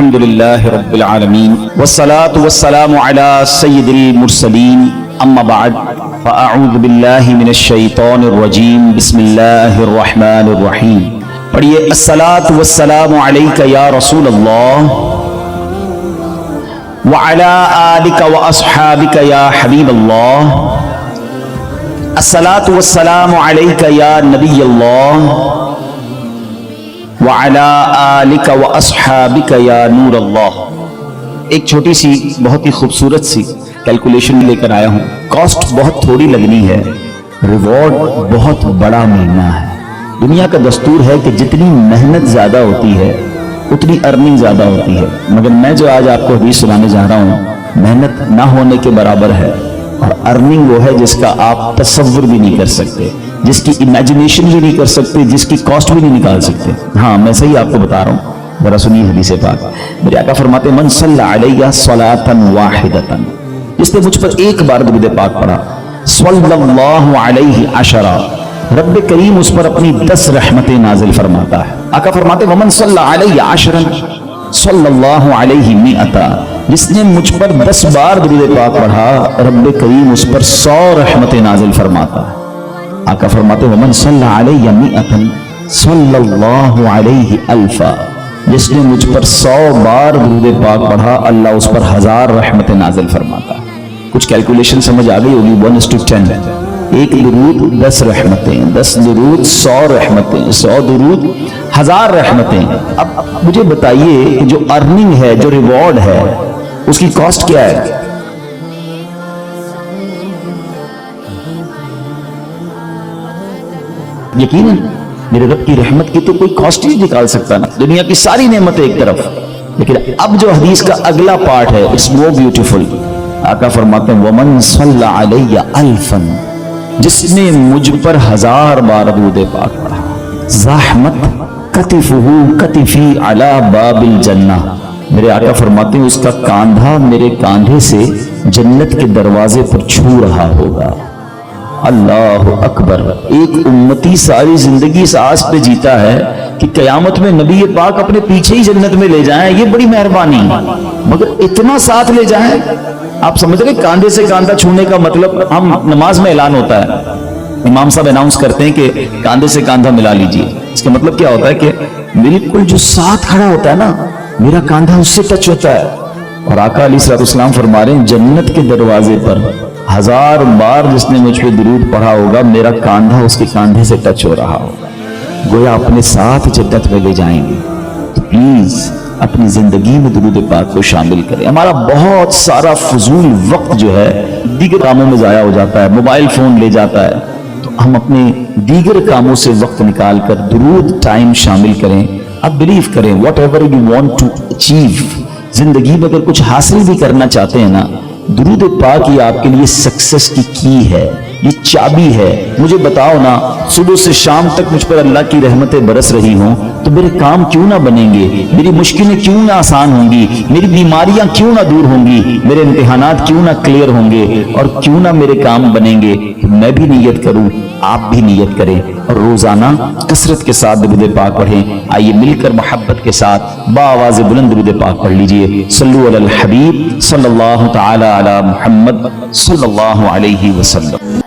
الحمد لله رب العالمين والصلاة والسلام على سيد المرسلين اما بعد فاعوذ باللہ من الشیطان الرجیم بسم اللہ الرحمن الرحیم. پڑھیے الصلاة والسلام علیک یا رسول اللہ وعلى آلک واصحابک یا حبیب اللہ. الصلاة والسلام علیک یا نبی اللہ وعلى آلک واصحابک یا نور اللہ. ایک چھوٹی سی بہت ہی خوبصورت سی کیلکولیشن لے کر آیا ہوں. کاسٹ بہت تھوڑی لگنی ہے، ریوارڈ بہت بڑا ملنا ہے. دنیا کا دستور ہے کہ جتنی محنت زیادہ ہوتی ہے اتنی ارننگ زیادہ ہوتی ہے، مگر میں جو آج آپ کو حدیث سنانے جا رہا ہوں محنت نہ ہونے کے برابر ہے، اور ارننگ وہ ہے جس کا آپ تصور بھی نہیں کر سکتے، جس کی امیجنیشن بھی نہیں کر سکتے، جس کی کاسٹ بھی نہیں نکال سکتے. ہاں میں صحیح آپ کو بتا رہا ہوں، ذرا سنیے حدیث پاک. میرے آقا فرماتے ہیں من صلی علیہ صلاۃ واحدۃ، جس نے مجھ پر ایک بار درود پاک پڑھا، صلی اللہ علیہ عشرہ، رب کریم اس پر اپنی 10 رحمتیں نازل فرماتا ہے. آقا فرماتے ہیں ومن صلی علیہ عشرا صلی اللہ علیہ مئۃ، جس نے مجھ پر 10 بار درود پاک پڑھا رب کریم اس پر 100 رحمتیں نازل فرماتا ہے. آقا فرماتے ہیں ومن صلی علیہ مئۃ صلی اللہ علیہ الفا، جس نے مجھ پر 100 بار درود پاک پڑھا اللہ اس پر 1000 رحمتیں نازل فرماتا ہے. کچھ کیلکولیشن سمجھ آ گئی ہوگی. 1:10، ایک درود 10 رحمتیں، 10 درود 100 رحمتیں، 100 درود 1000 رحمتیں. اب مجھے بتائیے کہ جو ارننگ ہے، جو ریوارڈ ہے، اس کی کاسٹ کیا ہے؟ یقیناً میرے رب کی رحمت کی تو کوئی کاسٹ نہیں نکال سکتا نا. دنیا کی ساری نعمتیں ایک طرف، لیکن اب جو حدیث کا اگلا پارٹ ہے اٹس مور بیوٹیفل. آقا فرماتے ہیں ومن صلی علیہ الفا، جس نے مجھ پر 1000 بار درود پاک پڑھا، زحمت کتفہ کتفی علی باب الجنہ، میرے آقا فرماتے ہیں اس کا کاندھا میرے کاندھے سے جنت کے دروازے پر چھو رہا ہوگا. اللہ اکبر. ایک امتی ساری زندگی اس آس پہ جیتا ہے کہ قیامت میں نبی پاک اپنے پیچھے ہی جنت میں لے جائیں، یہ بڑی مہربانی، مگر اتنا ساتھ لے جائیں. آپ سمجھ رہے کاندھے سے کاندھا چھونے کا مطلب؟ ہم نماز میں اعلان ہوتا ہے، امام صاحب اناؤنس کرتے ہیں کہ کاندھے سے کاندھا ملا لیجئے. اس کا مطلب کیا ہوتا ہے کہ بالکل جو ساتھ کھڑا ہوتا ہے نا میرا کاندھا اس سے ٹچ ہوتا ہے. اور آقا علیہ السلام فرما رہے ہیں جنت کے دروازے پر 1000 بار جس نے مجھ پہ درود پڑھا ہوگا میرا کاندھا اس کے کاندھے سے ٹچ ہو رہا ہوگا، گویا اپنے ساتھ جنت میں لے جائیں گے. تو پلیز اپنی زندگی میں درود پاک کو شامل کریں. ہمارا بہت سارا فضول وقت جو ہے دیگر کاموں میں ضائع ہو جاتا ہے، موبائل فون لے جاتا ہے، تو ہم اپنے دیگر کاموں سے وقت نکال کر درود ٹائم شامل کریں. اب بلیو کریں whatever you want to achieve, زندگی میں اگر کچھ حاصل بھی کرنا چاہتے ہیں نا، درود پاک یہ آپ کے لیے سکسس کی ہے، یہ چابی ہے. مجھے بتاؤ نا صبح سے شام تک مجھ پر اللہ کی رحمتیں برس رہی ہوں تو میرے کام کیوں نہ بنیں گے، میری مشکلیں کیوں نہ آسان ہوں گی، میری بیماریاں کیوں نہ دور ہوں گی، میرے امتحانات کیوں نہ کلیئر ہوں گے، اور کیوں نہ میرے کام بنیں گے. میں بھی نیت کروں، آپ بھی نیت کریں، اور روزانہ کثرت کے ساتھ درود پاک پڑھیں. آئیے مل کر محبت کے ساتھ بآواز بلند درود پاک پڑھ لیجئے. صلو علی الحبیب صلی اللہ تعالی علی محمد صلی اللہ علیہ وسلم.